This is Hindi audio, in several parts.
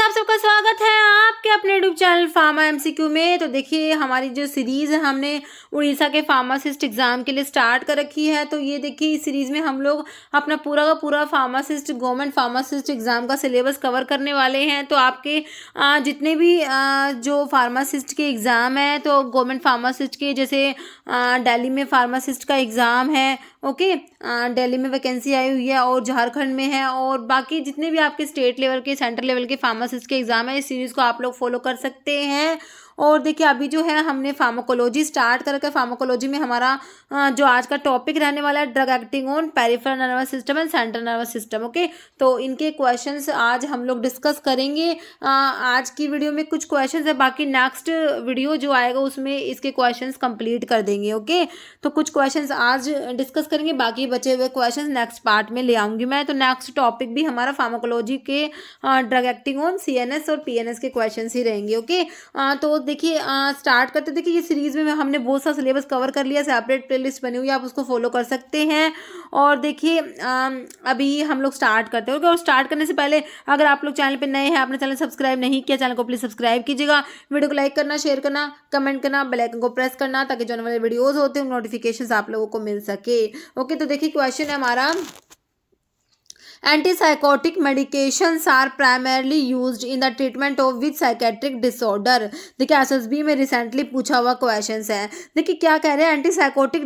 आप सबका स्वागत है आपके अपने यूट्यूब चैनल फार्मा एमसीक्यू में। तो देखिए हमारी जो सीरीज़ है हमने उड़ीसा के फार्मासिस्ट एग्ज़ाम के लिए स्टार्ट कर रखी है। तो ये देखिए इस सीरीज़ में हम लोग अपना पूरा का पूरा फार्मासिस्ट गवर्नमेंट फार्मासिस्ट एग्ज़ाम का सिलेबस कवर करने वाले हैं। तो आपके जितने भी जो फार्मासिस्ट के एग्ज़ाम है तो गवर्नमेंट फार्मासिस्ट के जैसे दिल्ली में फार्मासिस्ट का एग्ज़ाम है, ओके, दिल्ली में वैकेंसी आई हुई है और झारखंड में है, और बाकी जितने भी आपके स्टेट लेवल के सेंट्रल लेवल के फार्मासिस्ट के एग्जाम है इस सीरीज़ को आप लोग फॉलो कर सकते हैं। और देखिए अभी जो है हमने फार्माकोलॉजी स्टार्ट कर रखा है। फार्माकोलॉजी में हमारा जो आज का टॉपिक रहने वाला है drug acting on peripheral nervous system and central nervous system, okay. तो इनके क्वेश्चंस आज हम लोग डिस्कस करेंगे। आज की वीडियो में कुछ क्वेश्चंस है, बाकी नेक्स्ट वीडियो जो आएगा उसमें इसके क्वेश्चंस कंप्लीट कर देंगे, ओके। तो कुछ क्वेश्चंस आज डिस्कस करेंगे, बाकी बचे हुए क्वेश्चंस नेक्स्ट पार्ट में ले आऊँगी मैं। तो नेक्स्ट टॉपिक भी हमारा फार्माकोलॉजी के ड्रग एक्टिंग ऑन सीएनएस और पीएनएस के क्वेश्चन ही रहेंगे, ओके। तो देखिए स्टार्ट करते। देखिए ये सीरीज़ में हमने बहुत सा सिलेबस कवर कर लिया, सेपरेट प्लेलिस्ट बनी हुई है, आप उसको फॉलो कर सकते हैं। और देखिए अभी हम लोग स्टार्ट करते हैं, ओके। और स्टार्ट करने से पहले अगर आप लोग चैनल पे नए हैं, आपने चैनल सब्सक्राइब नहीं किया, चैनल को प्लीज़ सब्सक्राइब कीजिएगा। वीडियो को लाइक करना, शेयर करना, कमेंट करना, बेल आइकन को प्रेस करना ताकि जो वाले वीडियोज़ होते हैं नोटिफिकेशन आप लोगों को मिल सके, ओके। तो देखिए क्वेश्चन है हमारा, antipsychotic medications are primarily used in the treatment of which psychiatric disorder. देखिए एसएसबी में रिसेंटली पूछा हुआ क्वेश्चन है। देखिए क्या कह रहे हैं, एंटीसाइकोटिक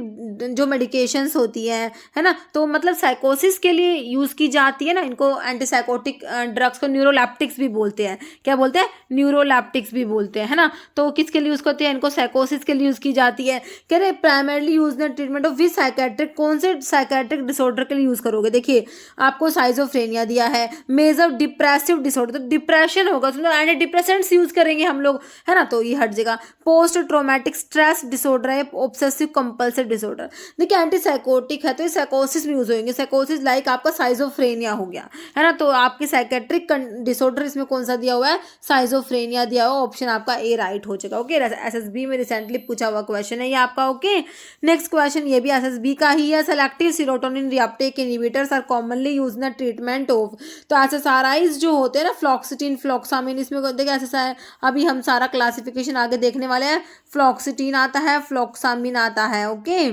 जो मेडिकेशंस होती है ना, तो मतलब साइकोसिस के लिए यूज़ की जाती है ना, इनको एंटीसाइकोटिक ड्रग्स को न्यूरोलैप्टिक्स भी बोलते हैं। क्या बोलते हैं? न्यूरोलैप्टिक्स भी बोलते हैं, है ना। तो किसके लिए यूज़ करते हैं? इनको साइकोसिस के लिए यूज़ की जाती है। कह रहे primarily use in treatment of which psychiatric, कौन से साइकेट्रिक डिसऑर्डर के लिए यूज़ करोगे। देखिए आपको साइजोफ्रेनिया दिया है, मेजर डिप्रेसिव डिसऑर्डर, तो डिप्रेशन होगा तो एंटी डिप्रेसेंट्स यूज करेंगे हम लोग, है ना, तो ये हट जाएगा। पोस्ट ट्रॉमेटिक स्ट्रेस डिसऑर्डर है, ऑब्सेसिव कंपल्सिव डिसऑर्डर। देखिए एंटीसाइकोटिक है तो ये साइकोसिस में यूज होंगे। साइकोसिस लाइक आपका साइजोफ्रेनिया हो गया, है ना। तो आपके साइकेट्रिक डिसऑर्डर इसमें कौन सा दिया हुआ है? साइजोफ्रेनिया दिया हुआ, ऑप्शन आपका ए राइट हो जाएगा, ओके। एसएसबी में रिसेंटली पूछा हुआ क्वेश्चन है ये आपका, ओके। नेक्स्ट क्वेश्चन ये भी एसएसबी का ही है। Selective serotonin reuptake inhibitors are commonly used in treatment of, तो एसएसआरआईज जो होते हैं ना, फ्लॉक्सिटिन, फ्लॉक्सामिन, इसमें देखिए एसएसआर अभी हम सारा क्लासिफिकेशन आगे देखने वाले हैं। फ्लॉक्सिटिन आता है, फ्लॉक्सामिन आता है, okay.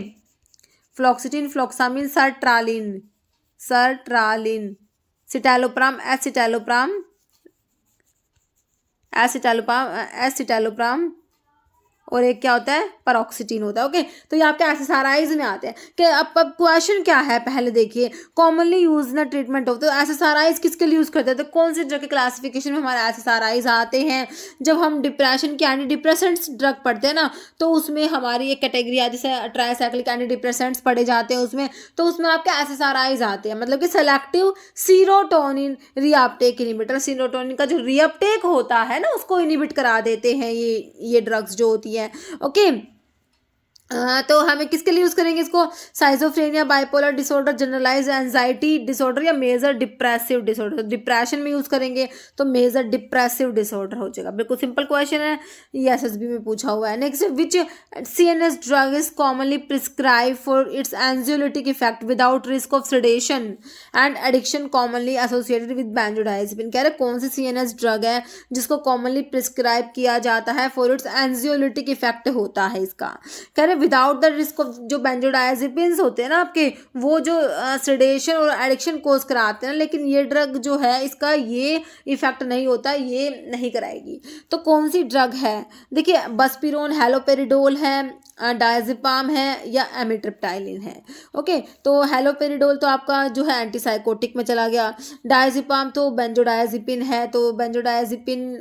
Fluoxetine, fluvoxamine, sertraline, sertraline, citalopram, escitalopram, escitalopram, escitalopram, और एक क्या होता है? पैरोक्सिटिन होता है, ओके। तो ये आपके एसएसआरआईज में आते हैं कि अब क्वेश्चन क्या है पहले देखिए, commonly use in treatment of, तो एसएसआरआईज किसके लिए यूज करते हैं? तो कौन से ड्रग के क्लासिफिकेशन में हमारे एसएसआरआईज आते हैं? जब हम डिप्रेशन के एंटी डिप्रेसेंट्स ड्रग पढ़ते हैं ना, तो उसमें हमारी एक कैटेगरी आती है जैसे ट्राइसाइक्लिक एंटी डिप्रेसेंट्स पढ़े जाते हैं उसमें, तो उसमें आपके एसएसआरआईज आते हैं, मतलब कि selective serotonin reuptake inhibitor. Serotonin का जो रीअपटेक होता है ना उसको इनहिबिट करा देते हैं ये ड्रग्स जो होती है, ओके। तो हमें किसके लिए यूज करेंगे इसको? Schizophrenia, bipolar disorder, generalize anxiety disorder या मेजर डिप्रेसिव डिसऑर्डर। तो डिप्रेशन में यूज करेंगे तो मेजर डिप्रेसिव डिसऑर्डर हो जाएगा। बिल्कुल सिंपल क्वेश्चन है, ये एसएसबी में पूछा हुआ है। Next, which CNS drug is commonly prescribe for its anxiolytic effect without risk of sedation and addiction commonly associated with benzodiazepine. कह रहे कौन सी सीएनएस ड्रग है जिसको कॉमनली प्रिस्क्राइब किया जाता है फॉर इट्स एंजियोलिटिक इफेक्ट होता है इसका। कह रहे विदाउट द रिस्क ऑफ, जो बेंजोडाइजेपिन्स होते हैं ना आपके, वो जो सेडेशन और एडिक्शन कोज कराते हैं, लेकिन ये ड्रग जो है इसका ये इफेक्ट नहीं होता, ये नहीं कराएगी। तो कौन सी ड्रग है? देखिए बसपीरोन, हैलोपेरिडोल है, डायजेपाम है या एमिट्रिप्टाइलिन है, ओके। तो हैलोपेरिडोल तो आपका जो है एंटीसाइकोटिक में चला गया, डायजेपाम तो बेंजोडायजेपिन है, तो बेंजोडायजेपिन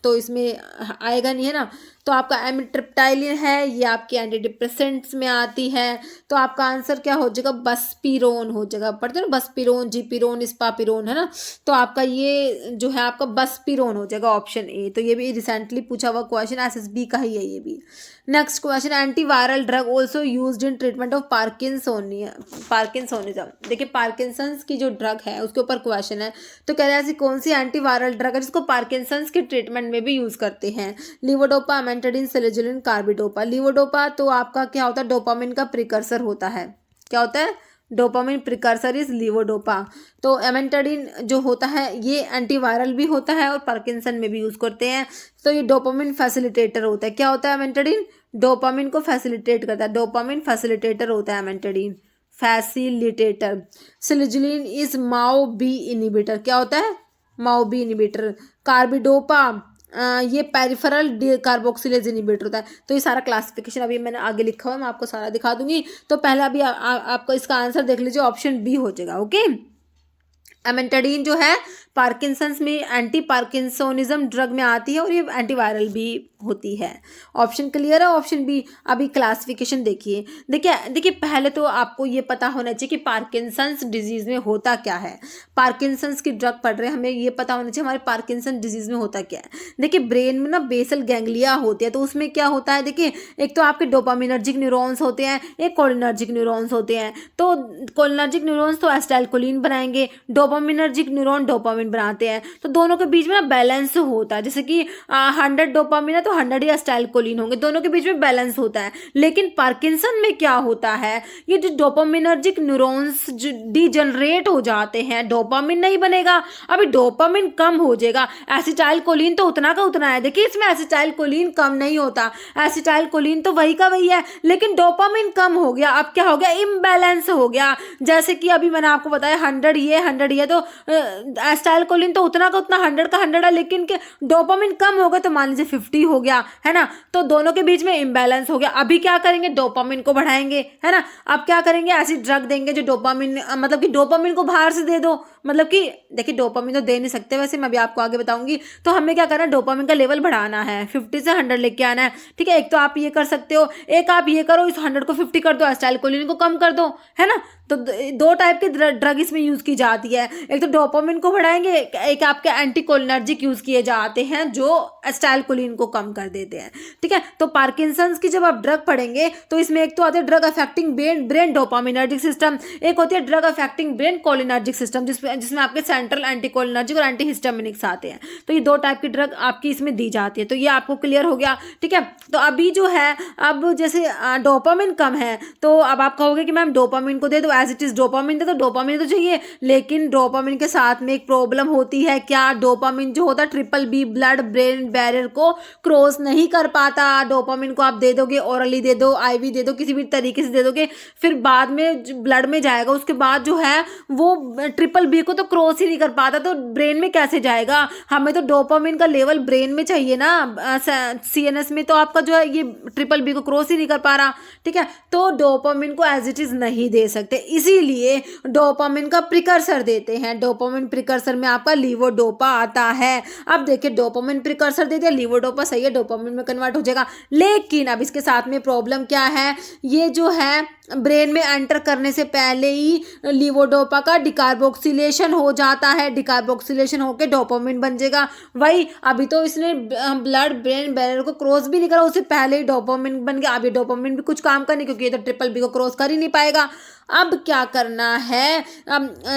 तो इसमें आएगा नहीं, है ना। तो आपका एमिट्रिप्टाइलिन है, ये आपके एंटी डिप्रेसेंट्स में आती है। तो आपका आंसर क्या हो जाएगा? बसपीरोन हो जाएगा। पढ़ते हो ना, बसपीरोन, जीपीरोन, स्पापीरोन, है ना। तो आपका ये जो है आपका बसपीरोन हो जाएगा, ऑप्शन ए। तो ये भी रिसेंटली पूछा हुआ क्वेश्चन एसएसबी का ही है ये भी। Next question, antiviral drug also used in treatment of parkinsonism. देखिए पार्किंसंस की जो ड्रग है उसके ऊपर क्वेश्चन है। तो कह रहे हैं ऐसी कौन सी एंटीवायरल ड्रग है जिसको पार्किंसंस के ट्रीटमेंट में भी यूज करते हैं? Levodopa, amantadine, selegiline, carbidopa. Levodopa तो आपका क्या होता है? डोपामिन का प्रिकर्सर होता है। क्या होता है? Dopamine precursor is levodopa. तो एमेंटाडिन जो होता है ये एंटीवायरल भी होता है और पार्किंसन में भी यूज़ करते हैं। तो ये डोपामिन फैसिलिटेटर होता है। क्या होता है एमेंटाडिन? डोपामिन को फैसिलिटेट करता है। डोपामिन फैसिलिटेटर होता है amantadine, facilitator. Selegiline is MAO B inhibitor. क्या होता है? MAO B inhibitor. कार्बिडोपा ये पेरिफेरल कार्बोक्सिलेज इनिबिटर होता है। तो ये सारा क्लासिफिकेशन अभी मैंने आगे लिखा हुआ है, मैं आपको सारा दिखा दूंगी। तो पहले अभी आपको इसका आंसर देख लीजिए, ऑप्शन बी हो जाएगा। ओके, एमेंटाडीन जो है पार्किंसंस में एंटी पार्किंसोनिज्म ड्रग में आती है और ये एंटीवायरल भी होती है। ऑप्शन क्लियर है? Option B. अभी क्लासिफिकेशन देखिए, देखिए पहले तो आपको ये पता होना चाहिए कि पार्किंसंस डिजीज में होता क्या है। पार्किंसंस की ड्रग पढ़ रहे हैं, हमें ये पता होना चाहिए हमारे पार्किंसन डिजीज में होता क्या है। देखिए ब्रेन में ना बेसल गैंग्लिया होती है, तो उसमें क्या होता है, देखिए एक तो आपके डोपामिनर्जिक न्यूरॉन्स होते हैं, एक कोलिनर्जिक न्यूरॉन्स होते हैं। तो कोलिनर्जिक न्यूरॉन्स तो एसिटाइलकोलिन बनाएंगे, डोपामिनर्जिक न्यूरॉन डोपामिन बनाते हैं। तो दोनों के बीच में ना बैलेंस होता है, जैसे कि 100 डोपामिन है तो 100 ही एसिटाइलकोलिन होंगे, दोनों के बीच में बैलेंस होता है। लेकिन पार्किंसन में क्या होता है, ये जो डोपामिनर्जिक न्यूरॉन्स डिजनरेट हो जाते हैं, डोपामिन नहीं बनेगा, अभी डोपामिन कम हो जाएगा। एसिटाइलकोलिन तो उतना का उतना है, देखिए इसमें एसिटाइलकोलिन कम नहीं होता, एसिटाइलकोलिन तो वही का वही है, लेकिन डोपामिन कम हो गया। अब क्या हो गया, इम्बैलेंस हो गया। जैसे कि अभी मैंने आपको बताया 100 ये 100 ये, तो एसिटाइलकोलिन तो उतना का उतना 100 का 100 है, लेकिन डोपामिन कम हो गया तो मान लीजिए 50 हो गया, है ना। तो दोनों के बीच में इम्बैलेंस हो गया। अभी क्या करेंगे, डोपामिन को बढ़ाएंगे, है ना। अब क्या करेंगे, ऐसी ड्रग देंगे जो डोपामिन, मतलब कि डोपामिन को बाहर से दे दो, मतलब कि देखिए डोपामिन तो दे नहीं सकते वैसे, मैं भी आपको आगे बताऊंगी। तो हमें क्या करना है, डोपामिन का लेवल बढ़ाना है, 50 से 100 लेके आना है, ठीक है। एक तो आप ये कर सकते हो, एक आप ये करो, इस 100 को 50 कर दो, एसिटाइलकोलिन को कम कर दो, है ना। तो दो टाइप की ड्रग इसमें यूज की जाती है, एक तो डोपामिन को बढ़ाएंगे, एक आपके एंटीकोलिनर्जिक यूज किए जाते हैं जो एसिटाइलकोलिन को कम कर देते हैं, ठीक है। तो पार्किंसंस की जब आप ड्रग पढ़ेंगे तो इसमें एक तो आते हैं drug affecting brain dopaminergic system, एक होती है drug affecting brain cholinergic system, जिसमें आपके सेंट्रल एंटीकोलिनर्जिक और एंटीहिस्टामिनिक्स आते हैं। तो ये दो टाइप की ड्रग आपकी इसमें दी जाती है। तो ये आपको क्लियर हो गया, ठीक है। तो अभी जो है, अब जैसे डोपामिन कम है तो अब आप कहोगे कि मैम डोपामिन को दे दो, एज इट इज डोपामिन दे दो, डोपामिन तो चाहिए, लेकिन डोपामिन के साथ में एक प्रॉब्लम होती है। क्या? डोपामिन जो होता है triple B blood brain barrier को क्रॉस नहीं कर पाता। डोपामिन को आप दे दोगे, ओरली दे दो, आईवी दे दो, किसी भी तरीके से दे दोगे, फिर बाद में ब्लड में जाएगा, उसके बाद जो है वो ट्रिपल बी को तो क्रॉस ही नहीं कर पाता, तो ब्रेन में कैसे जाएगा। हमें तो डोपामिन का लेवल ब्रेन में चाहिए ना, सीएनएस में तो आपका जो है ये ट्रिपल बी को क्रॉस ही नहीं कर पा रहा, ठीक है। तो डोपामिन को एज इट इज नहीं दे सकते, इसीलिए डोपामिन का प्रिकर्सर देते हैं। डोपामिन प्रिकर्सर में आपका लीवोडोपा आता है। अब देखिए डोपामिन प्रिकर्सर दे दिया, लीवोडोपा सही है, डोपामिन में कन्वर्ट हो जाएगा। लेकिन अब इसके साथ में प्रॉब्लम क्या है, ये जो है ब्रेन में एंटर करने से पहले ही लीवोडोपा का डिकार्बोक्सिलेशन हो जाता है, डिकार्बोक्सिलेशन होकर डोपामिन बन जाएगा। वही अभी तो इसने ब्लड ब्रेन बैरियर को क्रॉस भी नहीं करा, उससे पहले ही डोपामिन बन गया। अब ये डोपामिन भी कुछ काम करने, क्योंकि ये तो ट्रिपल बी को क्रॉस कर ही नहीं पाएगा। अब क्या करना है,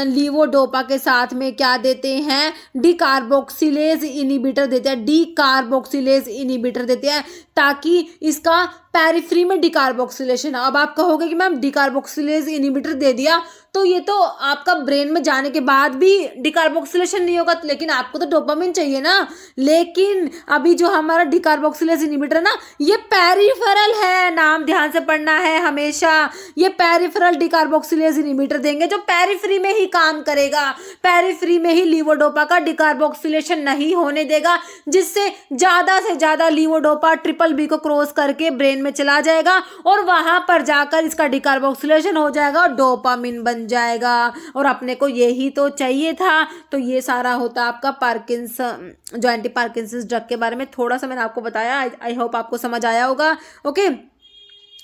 लीवोडोपा के साथ में क्या देते हैं, डिकार्बोक्सिलेज इनिबिटर देते हैं, डिकार्बोक्सिलेज इनिबिटर देते हैं, ताकि इसका पेरिफ्री में डिकार्बोक्सिलेशन। अब आप कहोगे कि मैम डिकार्बोक्सिलेज इनिबिटर दे दिया तो ये तो आपका ब्रेन में जाने के बाद भी डिकार्बोक्सिलेशन नहीं होगा, लेकिन आपको तो डोपामिन चाहिए ना। लेकिन अभी जो हमारा डिकार्बोक्सिलेज इनिबिटर ना, ये पेरिफेरल है, नाम ध्यान से पढ़ना है हमेशा। ये पेरिफेरल डिकार्बोक्सिलेज इनिबिटर देंगे जो पेरिफ्री में ही काम करेगा, पेरिफ्री में ही लीवोडोपा का डिकार्बोक्सिलेशन नहीं होने देगा, जिससे ज्यादा से ज्यादा लीवोडोपा ट्रिपल बी को क्रॉस करके ब्रेन में चला जाएगा और वहां पर जाकर इसका डिकार्बोक्सिलेशन हो जाएगा और डोपामिन बन जाएगा। और अपने को यही तो चाहिए था। तो ये सारा होता आपका पार्किंसन, जो एंटी पार्किंसन ड्रग के बारे में थोड़ा सा मैंने आपको बताया। आई होप आपको समझ आया होगा। ओके,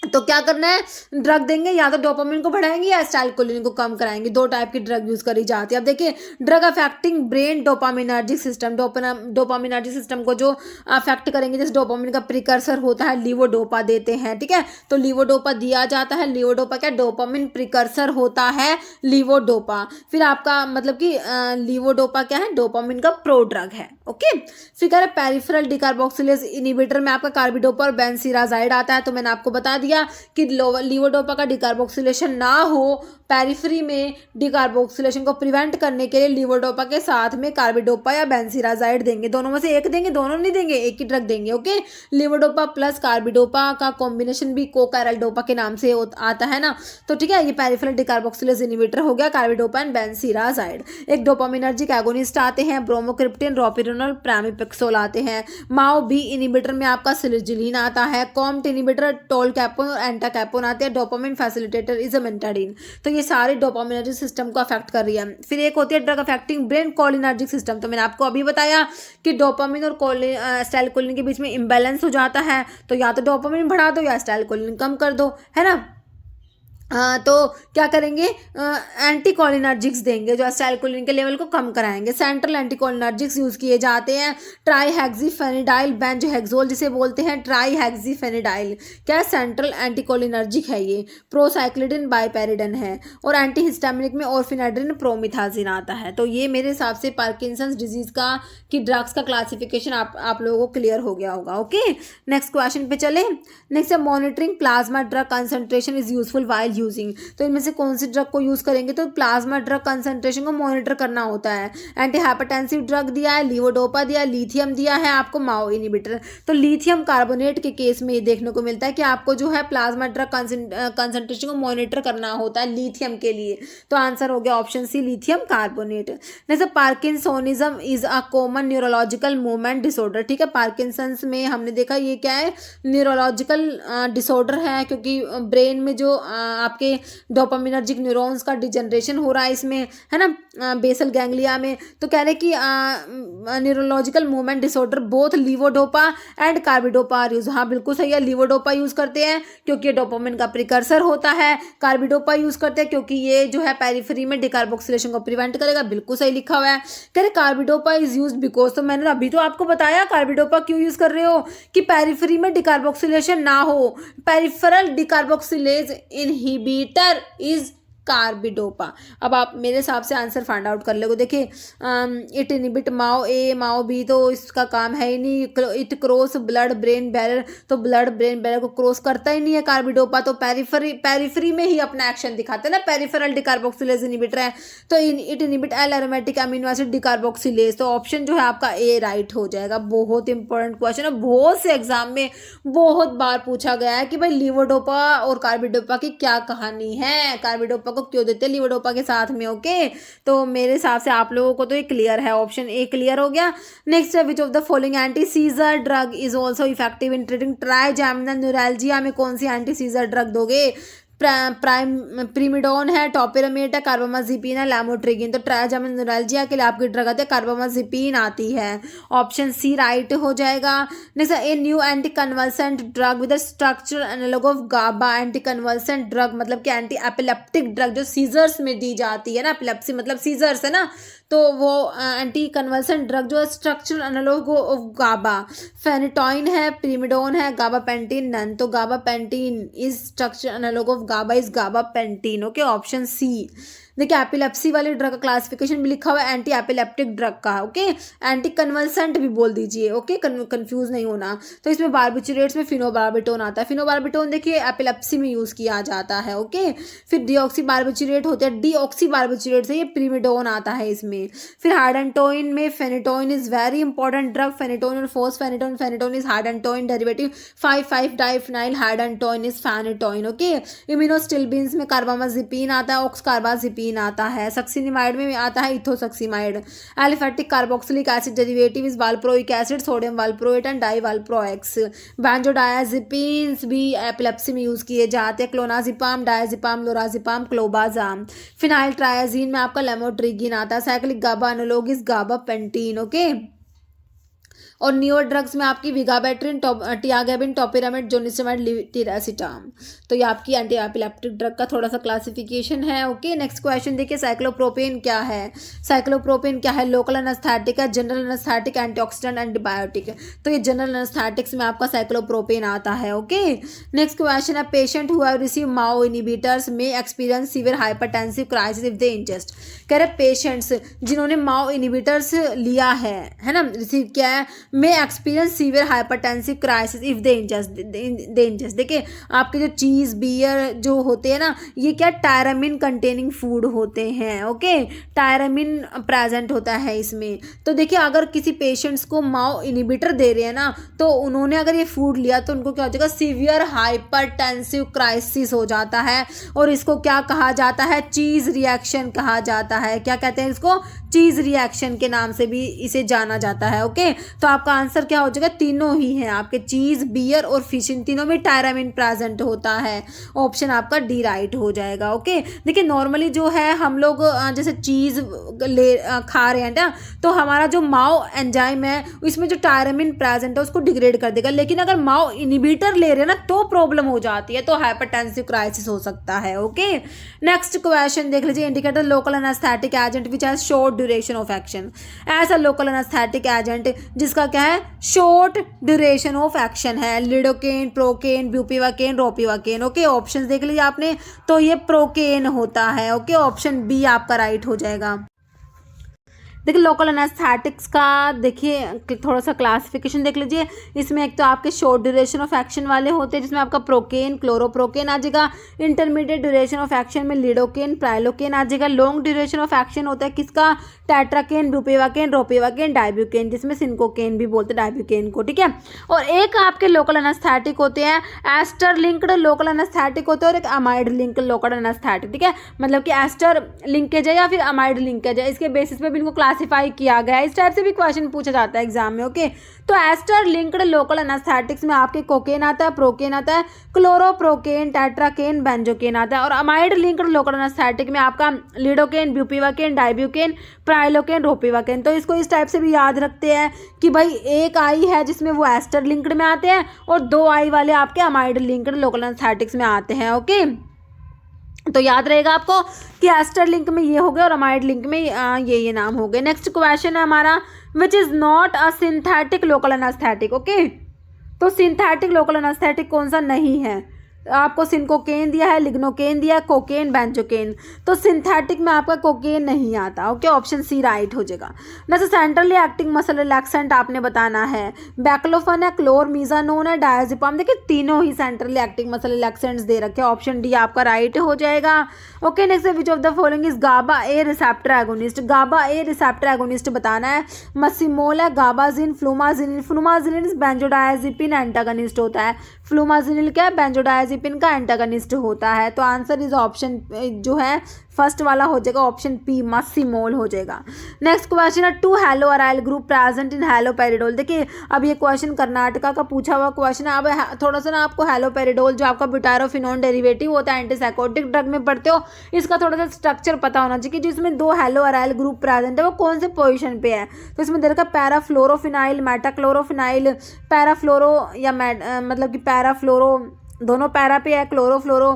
तो क्या करना है, ड्रग देंगे, या तो डोपामिन को बढ़ाएंगे या एसिटाइलकोलिन को कम कराएंगे। दो टाइप की ड्रग यूज करी जाती है। अब देखिए drug affecting brain dopaminergic system, dopaminergic system को जो अफेक्ट करेंगे, जैसे डोपामिन का प्रिकर्सर होता है लीवोडोपा देते हैं, ठीक है। तो लीवोडोपा दिया जाता है। लीवोडोपा क्या, डोपामिन प्रिकर्सर होता है लीवोडोपा। फिर आपका मतलब कि लीवोडोपा क्या है, डोपामिन का प्रो ड्रग है। ओके। फिर कह रहा है पेरिफेरल डिकार्बोक्सिलेज इनिबिटर में आपका कार्बिडोपा और बेंजीराजाइड आता है। तो मैंने आपको बता दिया कि लीवोडोपा का डिकार्बोक्सिलेशन ना हो, पेरिफेरी में डिकार्बोक्सिलेशन को प्रिवेंट करने के लिए लीवोडोपा के साथ में कार्बिडोपा या बेंजीराजाइड देंगे, दोनों में से एक देंगे, दोनों नहीं देंगे, एक ही ड्रग देंगे। ओके, लीवोडोपा प्लस कार्बिडोपा का कॉम्बिनेशन भी कोकारेल्डोपा के नाम से आता है ना। तो ठीक है, ये पेरिफेरल डिकार्बोक्सिलेज इनिबिटर हो गया, कार्बिडोपा एंड बेंजीराजाइड। एक डोपामिनर्जिक एगोनिस्ट आते हैं, ब्रोमोक्रिप्टिन, रोपिरेनॉल, प्रामिपिक्सोल आते हैं। माओ बी इनिबिटर में आपका सिलिजिलिन आता है। कॉम्ट इनिबिटर टोलकैपोन और एंटाकैपोन आते हैं। Dopamine facilitator is amantadine. तो ये सारे डोपामिनर्जिक सिस्टम को अफेक्ट कर रही है। फिर एक होती है drug affecting brain cholinergic system. तो मैंने आपको अभी बताया कि डोपामिन और एसिटाइलकोलिन के बीच में इम्बैलेंस हो जाता है, तो या तो डोपामिन बढ़ा दो या एसिटाइलकोलिन कम कर दो, है ना। तो क्या करेंगे, एंटीकोलिनर्जिक्स देंगे जो एसिटाइलकोलिन के लेवल को कम कराएंगे। सेंट्रल एंटीकोलिनर्जिक्स यूज़ किए जाते हैं। ट्राईहेक्सीफेनिडाइल बेंजोहेक्सोल जिसे बोलते हैं, ट्राईहेक्सीफेनिडाइल क्या है, सेंट्रल एंटीकोलिनर्जिक है ये। प्रोसाइक्लिडिन बाइपेरिडन है। और एंटीहिस्टामिनिक में ऑर्फिनेड्रिन प्रोमिथाजिन आता है। तो ये मेरे हिसाब से पार्किंसंस डिजीज का कि ड्रग्स का क्लासिफिकेशन आप लोगों को क्लियर हो गया होगा। ओके, नेक्स्ट क्वेश्चन पे चले। नेक्स्ट है monitoring plasma drug concentration is useful while using. तो इनमें से कौन सी ड्रग को यूज करेंगे, तो प्लाज्मा ड्रग कंसंट्रेशन को मॉनिटर करना होता है। एंटी हाइपरटेंसिव ड्रग दिया है, लीवोडोपा दिया, लिथियम दिया है आपको, माओ इनिबिटर। तो लिथियम कार्बोनेट के केस में ये देखने को मिलता है कि आपको जो है प्लाज्मा ड्रग कंसंट्रेशन को मॉनिटर करना होता है लिथियम के लिए। तो आंसर हो गया option C, lithium carbonate. Next parkinsonism is a common neurological movement disorder. ठीक है, पार्किंसंस में हमने देखा ये क्या है, न्यूरोलॉजिकल डिसऑर्डर है, क्योंकि ब्रेन में जो आपके डोपामिनर्जिक न्यूरॉन्स का डिजनरेशन हो रहा है इसमें, है ना, बेसल गैंग्लिया में। तो कह रहे कि neurological movement disorder both levodopa and carbidopa are use. हाँ बिल्कुल सही है, लीवोडोपा यूज करते हैं क्योंकि ये डोपामिन का प्रिकर्सर होता है। कार्बिडोपा यूज करते हैं क्योंकि ये जो है पेरिफेरी में डिकार्बोक्सिलेशन को प्रिवेंट करेगा। बिल्कुल सही लिखा हुआ है। कह रहे कार्बिडोपा इज यूज बिकॉज, तो मैंने अभी तो आपको बताया कार्बिडोपा क्यों यूज कर रहे हो, कि पेरिफेरी में डिकार्बोक्सिलेशन ना हो। Peripheral decarboxylase inhibitor is carbidopa. अब आप मेरे हिसाब से आंसर फाइंड आउट कर लोगे। देखिए, it inhibit MAO A MAO B, तो इसका काम है ही नहीं। It cross blood brain barrier, तो ब्लड ब्रेन बैरियर को क्रॉस करता ही नहीं है कार्बिडोपा। तो पेरिफेरी में ही अपना एक्शन दिखाते हैं ना, पेरिफेरल डिकार्बोक्सिलेज इनहिबिटर है। तो it inhibit L aromatic amino acid decarboxylase. तो ऑप्शन जो है आपका ए राइट हो जाएगा। बहुत इंपॉर्टेंट क्वेश्चन है, बहुत से एग्जाम में बहुत बार पूछा गया है कि भाई लीवोडोपा और कार्बिडोपा की क्या कहानी है, कार्बिडोपा को क्यों देते हैं लीवोडोपा के साथ में। ओके, तो मेरे हिसाब से आप लोगों को तो ये क्लियर है, ऑप्शन ए क्लियर हो गया। नेक्स्ट है विच of the following anti scissor drug is also effective in treating trigeminal neuralgia. में कौन सी एंटी सीजर ड्रग दोगे, प्रीमिडोन है, टॉपिरामेट है, कार्बामाजिपिन है, लैमोट्रिगिन। तो ट्राइजेमिनल न्यूरैल्जिया के लिए आपकी ड्रग आती है कार्बामाजिपिन आती है। ऑप्शन सी राइट हो जाएगा। Next a new anticonvulsant drug with structure analog of GABA. Anticonvulsant drug मतलब कि एंटी एपिलेप्टिक ड्रग जो सीजर्स में दी जाती है ना, एपिलेप्सी मतलब सीजर्स है ना, तो वो एंटी कन्वल्सेंट ड्रग जो है structural analog of GABA. Phenytoin है, प्रीमिडोन है, गाबापेंटिन नन। तो gabapentin is structural analog of GABA is gabapentin. Okay, option C. देखिए एपिलेप्सी वाली ड्रग का क्लासिफिकेशन भी लिखा हुआ है एंटी एपिलेप्टिक ड्रग का। ओके, एंटी कन्वल्सेंट भी बोल दीजिए। ओके, कंफ्यूज नहीं होना। तो इसमें बार्बिचुरेट्स में फिनोबार्बिटोन आता है। फिनोबार्बिटोन देखिए एपिलेप्सी में यूज किया जाता है। ओके, फिर डीऑक्सी बार्बिचुरेट होते हैं, डीऑक्सी बार्बिचुरेट से ये प्रीमिडोन आता है इसमें। फिर हार्डेंटोइन में phenytoin is very important drug, phenytoin और fosphenytoin. Phenytoin is hydantoin derivative 5,5-डाइफिनाइल, hydantoin is phenytoin. Okay, iminostilbenes में कार्बामाजिपिन आता है, ऑक्सकार्बाजिपिन आता है। सक्सिनिमाइड में आता है ethosuximide. Aliphatic carboxylic acid derivative is valproic acid, sodium valproate and divalproex. Benzodiazepines भी एपिलेप्सी में यूज किए जाते हैं, क्लोनाजिपाम, डायाजिपाम, लोराजिपाम, क्लोबाजाम। फिनाइल ट्रायाजीन में आपका लेमोट्रिगिन आता है। Cyclic GABA analogue is gabapentin. Okay, और न्यूअर ड्रग्स में आपकी विगाबैट्रिन, टियागेबिन, टोपिरामेड, जोनिसमाइड, लिविटिरासिटाम। तो ये आपकी एंटी एपिलेप्टिक ड्रग का थोड़ा सा क्लासिफिकेशन है। ओके, नेक्स्ट क्वेश्चन देखिए, साइक्लोप्रोपेन क्या है? साइक्लोप्रोपेन क्या है? लोकल एनेस्थेटिक है, जनरल एनेस्थेटिक, एंटीऑक्सीडेंट, एंटीबायोटिक। तो ये जनरल एनेस्थेटिक्स में आपका साइक्लोप्रोपेन आता है। ओके, नेक्स्ट क्वेश्चन है, patient who have receive MAO inhibitors में experience severe hypertensive crisis if they ingest. कह रहे पेशेंट्स जिन्होंने माओ इनिबिटर्स लिया है ना, रिसीव किया है, में experience severe hypertensive crisis if they ingest. देखिए आपके जो चीज़, बियर जो होते हैं ना, ये क्या टायरामिन कंटेनिंग फूड होते हैं। ओके, टायरामिन प्रेजेंट होता है इसमें। तो देखिए अगर किसी पेशेंट्स को माओ इनिबिटर दे रहे हैं ना, तो उन्होंने अगर ये फूड लिया तो उनको क्या हो जाएगा, सीवियर हाइपरटेंसिव क्राइसिस हो जाता है। और इसको क्या कहा जाता है? चीज़ रिएक्शन कहा जाता है। क्या कहते हैं इसको? चीज़ रिएक्शन के नाम से भी इसे जाना जाता है। ओके, तो आपका आंसर क्या हो जाएगा? तीनों ही हैं आपके, चीज़, बियर और फिश, इन तीनों में टायरामिन प्रेजेंट होता है। ऑप्शन आपका डी राइट हो जाएगा। ओके, देखिए नॉर्मली जो है हम लोग जैसे चीज़ खा रहे हैं ना, तो हमारा जो माओ एंजाइम है इसमें जो टायरामिन प्रेजेंट है उसको डिग्रेड कर देगा। लेकिन अगर माओ इनिबिटर ले रहे हैं ना तो प्रॉब्लम हो जाती है, तो हाइपरटेंसिव क्राइसिस हो सकता है। ओके, नेक्स्ट क्वेश्चन देख लीजिए, indicator local anaesthetic agent which has short duration of action. ऐसा लोकल एनेस्थेटिक एजेंट जिसका क्या है? शॉर्ट ड्यूरेशन ऑफ एक्शन है। Lidocaine, procaine, bupivacaine, ropivacaine. Okay, options देख लीजिए आपने, तो ये प्रोकेन होता है। ओके, ऑप्शन बी आपका राइट हो जाएगा। देखिए लोकल एनेस्थेटिक्स का देखिए थोड़ा सा क्लासिफिकेशन देख लीजिए। इसमें एक तो आपके शॉर्ट ड्यूरेशन ऑफ एक्शन वाले होते हैं जिसमें आपका प्रोकेन, क्लोरोप्रोकेन आ जाएगा। इंटरमीडिएट ड्यूरेशन ऑफ एक्शन में लिडोकेन, प्राइलोकेन आ जाएगा। लॉन्ग ड्यूरेशन ऑफ एक्शन होता है किसका? टेट्राकेन, ब्यूपिवाकेन, रोपिवाकेन, डाइब्यूकेन, जिसमें सिंकोकेन भी बोलते हैं डाइब्यूकेन को। ठीक है, और एक आपके लोकल एनेस्थेटिक होते हैं एस्टर लिंक्ड लोकल एनेस्थेटिक होते हैं, और एक अमाइड लिंक्ड लोकल एनेस्थेटिक। ठीक है, मतलब कि एस्टर लिंकेज है या फिर अमाइड लिंकेज है, इसके बेसिस पे भी इनको क्लासिफाई किया गया है। इस टाइप से भी क्वेश्चन पूछा जाता है एग्जाम में। ओके, तो एस्टर लिंक्ड लोकल एनेस्थेटिक्स में आपके कोकेन आता है, प्रोकेन आता है, क्लोरोप्रोकेन, टेट्राकेन, बेंजोकेन आता है। और अमाइड लिंक्ड लोकल एनेस्थेटिक में आपका लिडोकेन, ब्यूपिवाकेन, डाइब्यूकेन, प्राइलोकेन, रोपिवाकेन। तो इसको इस टाइप से भी याद रखते हैं कि भाई एक आई है जिसमें वो एस्टर लिंक्ड में आते हैं और दो आई वाले आपके अमाइड लिंक्ड लोकल एनेस्थेटिक्स में आते हैं। ओके, तो याद रहेगा आपको कि एस्टर लिंक में ये हो गया और अमाइड लिंक में ये नाम हो गए। नेक्स्ट क्वेश्चन है हमारा, which is not a synthetic local anaesthetic. Okay, तो सिंथेटिक लोकल एनेस्थेटिक कौन सा नहीं है? आपको सिंकोकेन दिया है, लिग्नोकेन दिया है, कोकेन, बेंजोकेन। तो सिंथेटिक में आपका कोकेन नहीं आता। ओके, ऑप्शन सी राइट हो जाएगा। जैसे सेंट्रली एक्टिंग मसल रिलैक्सेंट आपने बताना है, बैक्लोफन है, क्लोरमीजानोन है, डायजेपाम। देखिए तीनों ही सेंट्रली एक्टिंग मसल रिलैक्सेंट्स दे रखे हैं। ऑप्शन डी आपका राइट हो जाएगा। Okay, next which of the following is GABA A receptor agonist. GABA A receptor agonist बताना है। मसिमोल है, गाबाजिन, फ्लूमाजिनिल। फ्लूमाजिनिल बेंजोडायजेपिन एंटागनिस्ट होता है। फ्लूमाजिनिल क्या है? बेंजोडायजेपिन का एंटागनिस्ट होता है। तो आंसर इज ऑप्शन जो है फर्स्ट वाला हो जाएगा, ऑप्शन पी, मसिमोल हो जाएगा। नेक्स्ट क्वेश्चन है, two halo aryl group present in haloperidol. देखिए अब ये क्वेश्चन कर्नाटका का पूछा हुआ क्वेश्चन है। अब थोड़ा सा ना आपको हेलोपेरिडोल जो आपका ब्यूटारोफिनोन डेरिवेटिव होता है, एंटीसाइकोटिक ड्रग में पढ़ते हो, इसका थोड़ा सा स्ट्रक्चर पता होना चाहिए कि जिसमें दो हेलो अराइल ग्रुप प्रेजेंट है वो कौन से पोजिशन पे है। तो इसमें दे रखा पैराफ्लोरोफिनाइल, मेटाक्लोरोफिनाइल, पैराफ्लोरो या मतलब कि पैराफ्लोरो दोनों पैरा पे है, क्लोरोफ्लोरो,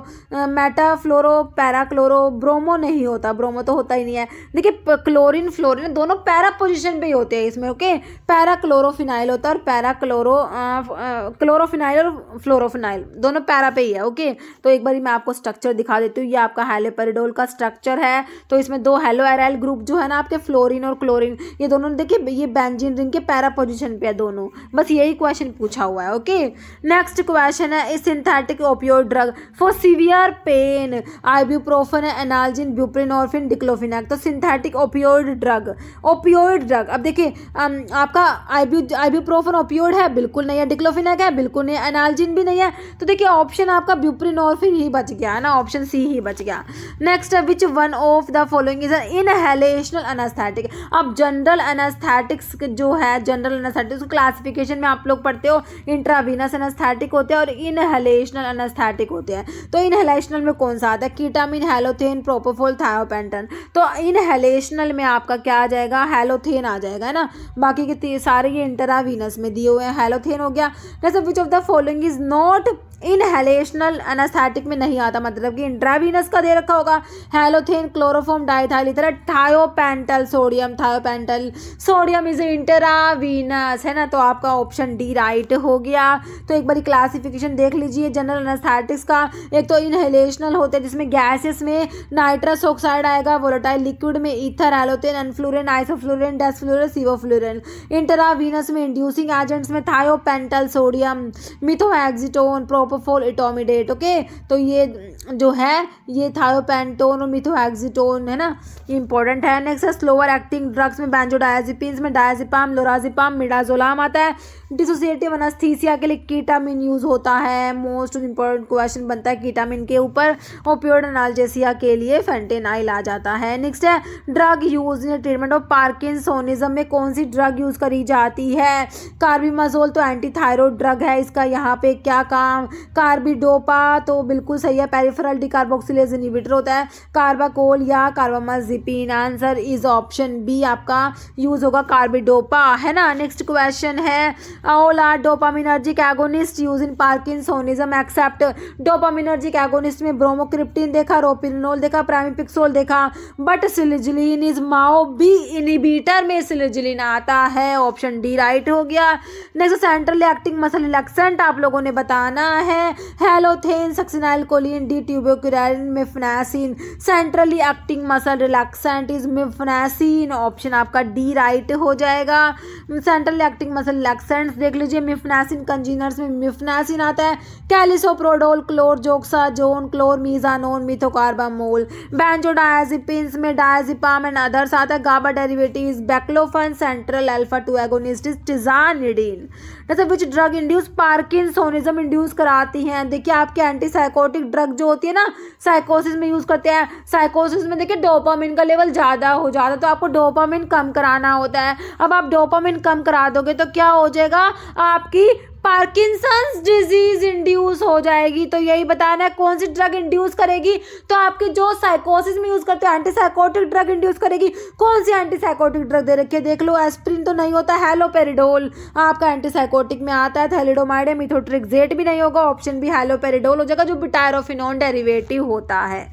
मेटाफ्लोरो, पैराक्लोरो, ब्रोमो नहीं होता, ब्रोमो तो होता ही नहीं है। देखिए क्लोरीन, फ्लोरीन दोनों पैरा पोजीशन पे ही होते हैं इसमें। ओके, पैराक्लोरोफिनाइल होता है और क्लोरोफिनाइल और फ्लोरोफिनाइल दोनों पैरा पे ही है। ओके, तो एक बारी मैं आपको स्ट्रक्चर दिखा देती हूँ। ये आपका हेलोपेरिडोल का स्ट्रक्चर है। तो इसमें दो हेलो एराइल ग्रुप जो है ना आपके फ्लोरीन और क्लोरीन, ये दोनों देखिए ये बेंजीन रिंग के पैरा पोजिशन पे है दोनों। बस यही क्वेश्चन पूछा हुआ है। ओके, नेक्स्ट क्वेश्चन है, is synthetic opioid drug for severe pain, ibuprofen, analgin, buprenorphine, diclofenac. तो synthetic opioid drug, opioid drug. अब देखिए आपका आइब्यूप्रोफेन ओपियोइड है? बिल्कुल नहीं है। डिक्लोफिनैक है? बिल्कुल नहीं है। एनाल्जिन भी नहीं है। तो देखिए ऑप्शन आपका ब्यूप्रेनोर्फिन ही बच गया है ना, ऑप्शन सी ही बच गया। नेक्स्ट है, which one of the following is an inhalational anaesthetic. अब जनरल एनेस्थेटिक्स जो है, जनरल एनेस्थेटिक्स क्लासिफिकेशन में आप लोग पढ़ते हो, इंट्रावीनस एनेस्थेटिक होते हैं और इनहेलेशनल इनहेलेशनल एनेस्थेटिक होते हैं। तो इनहेलेशनल में कौन सा आता है? कीटामिन, हैलोथेन, प्रोपोफोल, थायोपेंटन। तो इनहेलेशनल में आपका क्या आ जाएगा? हैलोथेन आ जाएगा, है ना। बाकी के सारे ये इंट्रावीनस में दिए हुए हैं। हैलोथेन हो गया। जैसे विच of the following is not inhalational anaesthetic में नहीं आता, मतलब कि इंट्रावीनस का दे रखा होगा। Halothane, chloroform, diethyl ether, thiopental sodium. Thiopental sodium is intravenous, है ना। तो आपका ऑप्शन डी राइट हो गया। तो एक बारी क्लासिफिकेशन देख लीजिए जनरल एनेस्थेटिक्स का। एक तो इनहेलेशनल होते हैं जिसमें गैसेस में नाइट्रस ऑक्साइड आएगा, वोलेटाइल लिक्विड में ether, halothane, enflurane, isoflurane, desflurane, sevoflurane. Intravenous में इंड्यूसिंग एजेंट्स में thiopental sodium, methohexitone, propofol, etomidate. Okay, तो ये जो है ये थायोपेंटोन और मिथोएक्सीटोन, है ना, इंपॉर्टेंट है। नेक्स्ट है स्लोअर एक्टिंग ड्रग्स में बेंजोडायजेपिन्स में डायजेपाम, लोराजिपाम, मिडाजोलाम आता है। डिसोसिएटिव एनेस्थीसिया के लिए कीटामिन यूज होता है। मोस्ट इंपॉर्टेंट क्वेश्चन बनता है कीटामिन के ऊपर। ओपियोइड एनाल्जेसिया के लिए फेंटेनाइल आ जाता है। नेक्स्ट है drug use in treatment of parkinsonism में कौन सी ड्रग यूज करी जाती है? कार्बिमाजोल तो एंटी थायराइड ड्रग है, इसका यहाँ पे क्या काम? कार्बिडोपा तो बिल्कुल सही है, पेरिफेरल डिकार्बोक्सिलेज इनहिबिटर होता है। कार्बाकोल या carbamazepine, answer is option B आपका यूज होगा कार्बिडोपा, है ना। नेक्स्ट क्वेश्चन है all are dopaminergic agonist use in parkinsonism except. Dopaminergic agonist में ब्रोमोक्रिप्टिन देखा, रोपिनोल देखा, प्रामिपिक्सोल देखा, but selegiline is MAO B inhibitor में सिलिजिलिन आता है। ऑप्शन डी राइट हो गया। Next central acting muscle relaxant आप लोगों ने बताना है। Halothane, succinylcholine, D tubocurarine, mephenesin. Centrally acting muscle relaxant is मिफनासिन। Option आपका डी राइट हो जाएगा। सेंट्रल एक्टिंग मसल रिलैक्सेंट देख लीजिए, मिफनासिन कंजीनर्स में मिफनासिन आता है। कैलिसोप्रोडोल, क्लोरजोक्साजोन, क्लोरमीजानोन, मिथोकार्बामोल। बेंजोडायजेपिन्स में डायजेपाम एंड अदर्स आता है। GABA derivatives, baclofen, central alpha 2 agonist is tizanidine. जैसे which drug induce parkinsonism induce कराती हैं? देखिए आपके एंटीसाइकोटिक ड्रग जो होती है ना, साइकोसिस में यूज करते हैं। साइकोसिस में देखिए डोपामिन का लेवल ज़्यादा हो जाता है, तो आपको डोपामिन कम कराना होता है। अब आप डोपामिन कम करा दोगे तो क्या हो जाएगा? आपकी पार्किंसंस डिजीज इंड्यूस हो जाएगी। तो यही बताना है कौन सी ड्रग इंड्यूस करेगी। तो आपके जो साइकोसिस में यूज करते हैं एंटीसाइकोटिक ड्रग इंड्यूस करेगी। कौन सी एंटीसाइकोटिक ड्रग दे रखी है देख लो। एस्प्रिन तो नहीं होता, हैलोपेरिडोल आपका एंटीसाइकोटिक में आता है। थैलिडोमाइड, मिथोट्रिक्सेट भी नहीं होगा। ऑप्शन भी हैलोपेरिडोल हो जाएगा जो बुटायरोफिनोन डेरिवेटिव होता है।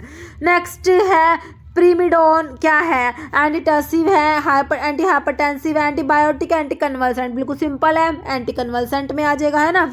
नेक्स्ट है प्रीमिडोन, क्या है? एंटीटसिव है, hyper anti hypertensive, antibiotic, anti convulsant. बिल्कुल सिंपल है, एंटी कन्वल्सेंट में आ जाएगा, है ना।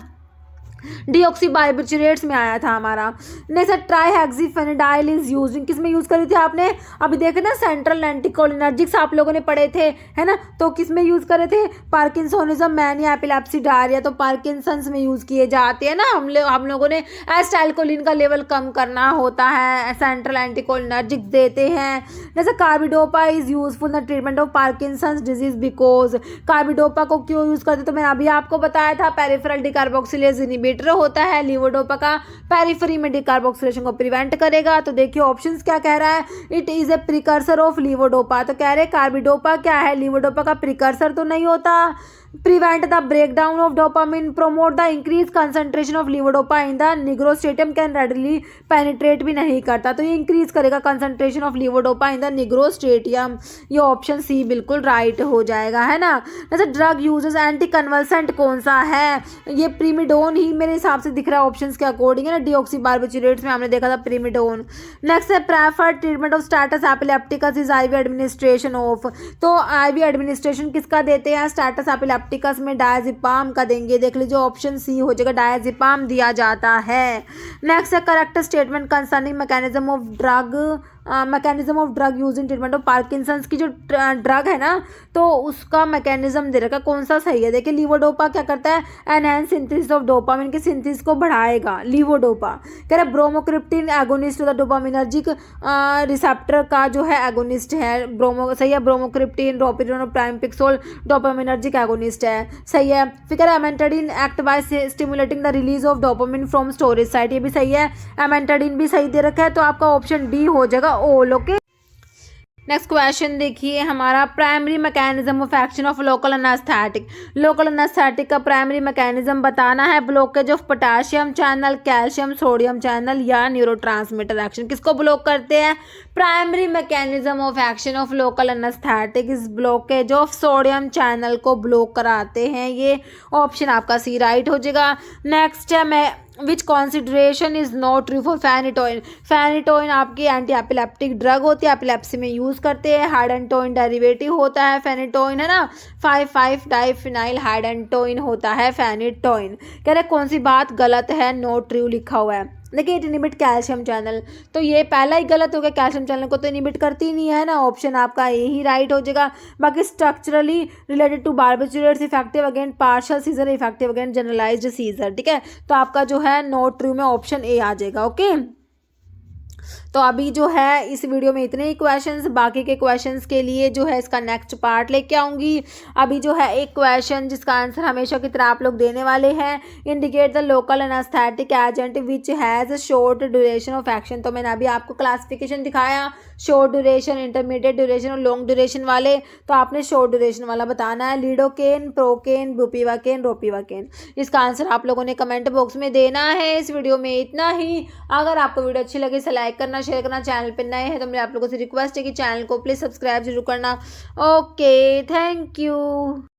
डीऑक्सी बाइबर्चुरेट्स में आया था हमारा। नेक्स्ट ट्राईहेक्सीफेनिडाइल इज यूजिंग, किस में यूज करी थी आपने? अभी देखे ना सेंट्रल एंटीकोलिनर्जिक्स आप लोगों ने पढ़े थे, है ना। तो किस में यूज करे थे? Parkinsonism, mania, epilepsy, diarrhoea. तो पार्किंसंस में यूज किए जाते हैं ना। हम लोगों ने एसिटाइलकोलिन का लेवल कम करना होता है, सेंट्रल एंटीकोलिनर्जिक्स देते हैं। जैसे carbidopa is useful in treatment of Parkinson's disease because. Carbidopa को क्यों यूज करते? तो मैंने अभी आपको बताया था, पेरिफेरल डिकार्बोक्सिलेज इनहिबिटर होता है। लीवोडोपा का पेरिफेरी में डिकार्बोक्सिलेशन को प्रिवेंट करेगा। तो देखिए ऑप्शंस क्या कह रहा है, it is a precursor of levodopa. तो कह रहे कार्बिडोपा क्या है? लीवोडोपा का प्रिकर्सर तो नहीं होता। Prevent the breakdown of dopamine, promote the increase concentration of levodopa in the nigrostriatum, can readily penetrate भी नहीं करता। तो ये इंक्रीज करेगा concentration of levodopa in the nigrostriatum. ये ऑप्शन सी बिल्कुल राइट हो जाएगा, है ना। जैसे ड्रग यूजेस एंटी कन्वल्सेंट कौन सा है? ये प्रीमिडोन ही मेरे हिसाब से दिख रहा है ऑप्शंस के अकॉर्डिंग, है ना। डीऑक्सी बार्बिचुरेट्स में हमने देखा था प्रीमिडोन। नेक्स्ट है preferred treatment of status epilepticus is IV administration of. तो आईवी एडमिनिस्ट्रेशन किसका देते हैं? स्टेटस एपिलेप्टिकस में डायजेपाम का देंगे। देख लीजिए ऑप्शन सी हो जाएगा, डायजेपाम दिया जाता है। नेक्स्ट है correct statement concerning mechanism of drug use in treatment of Parkinson's की जो ड्रग है ना, तो उसका मैकेनिज्म दे रखा कौन सा सही है? देखिए लीवोडोपा क्या करता है? एनहांस सिंथेसिस ऑफ डोपामिन की सिंथेसिस को बढ़ाएगा लीवोडोपा। कह रहे bromocriptine agonist the dopaminergic receptor का जो है एगोनिस्ट है। सही है, ब्रोमोक्रिप्टिन, रोपिनोल और प्राइमपिक्सोल डोपामिनर्जिक एगोनिस्ट है, सही है। फिर कह रहे amantadine act by stimulating the release of dopamine from storage site, ये भी सही है। एमेंटाडिन भी सही दे रखा है। तो आपका ऑप्शन डी हो जाएगा ओल। ओके, नेक्स्ट क्वेश्चन देखिए हमारा, primary mechanism of action of local anaesthetic. Local anaesthetic का प्राइमरी मैकेनिज्म बताना है। Blockage of potassium channel, calcium sodium channel या न्यूरोट्रांसमीटर एक्शन। किसको ब्लॉक करते हैं? Primary mechanism of action of local anaesthetic इस ब्लॉकेज ऑफ सोडियम चैनल को ब्लॉक कराते हैं। ये ऑप्शन आपका सी राइट हो जाएगा। नेक्स्ट है मैं, which consideration is not true for phenytoin. Phenytoin आपकी एंटी एपिलेप्टिक ड्रग होती है, एपिलेप्सी में यूज़ करते हैं। हाइडेंटोइन डेरिवेटिव होता है फेनिटोइन, है ना, 5,5 डाइफिनाइल हाइडेंटोइन होता है फेनिटोइन। कह रहे कौन सी बात गलत है? नॉट ट्रू लिखा हुआ है। देखिए इट इनिबिट कैल्शियम चैनल, तो ये पहला ही गलत हो गया, कैल्शियम चैनल को तो इनिबिट करती ही नहीं है ना, ऑप्शन आपका यही राइट हो जाएगा। बाकी structurally related to barbiturates, effective against partial seizure, effective against generalized seizure. ठीक है, तो आपका जो है नॉट ट्रू में ऑप्शन ए आ जाएगा। ओके, तो अभी जो है इस वीडियो में इतने ही क्वेश्चंस, बाकी के क्वेश्चंस के लिए जो है इसका नेक्स्ट पार्ट लेके आऊँगी। अभी जो है एक क्वेश्चन जिसका आंसर हमेशा की तरह आप लोग देने वाले हैं, indicate the local anaesthetic agent which has short duration of action. तो मैंने अभी आपको क्लासिफिकेशन दिखाया, शॉर्ट ड्यूरेशन, इंटरमीडिएट ड्यूरेशन और लॉन्ग ड्यूरेशन वाले। तो आपने शॉर्ट ड्यूरेशन वाला बताना है, लिडोकेन, प्रोकेन, बुपिवाकेन, रोपिवाकेन। इसका आंसर आप लोगों ने कमेंट बॉक्स में देना है। इस वीडियो में इतना ही। अगर आपको वीडियो अच्छी लगे इसे लाइक करना, शेयर करना। चैनल पर नए हैं तो मेरे आप लोगों से रिक्वेस्ट है कि चैनल को प्लीज़ सब्सक्राइब जरूर करना। Okay, thank you.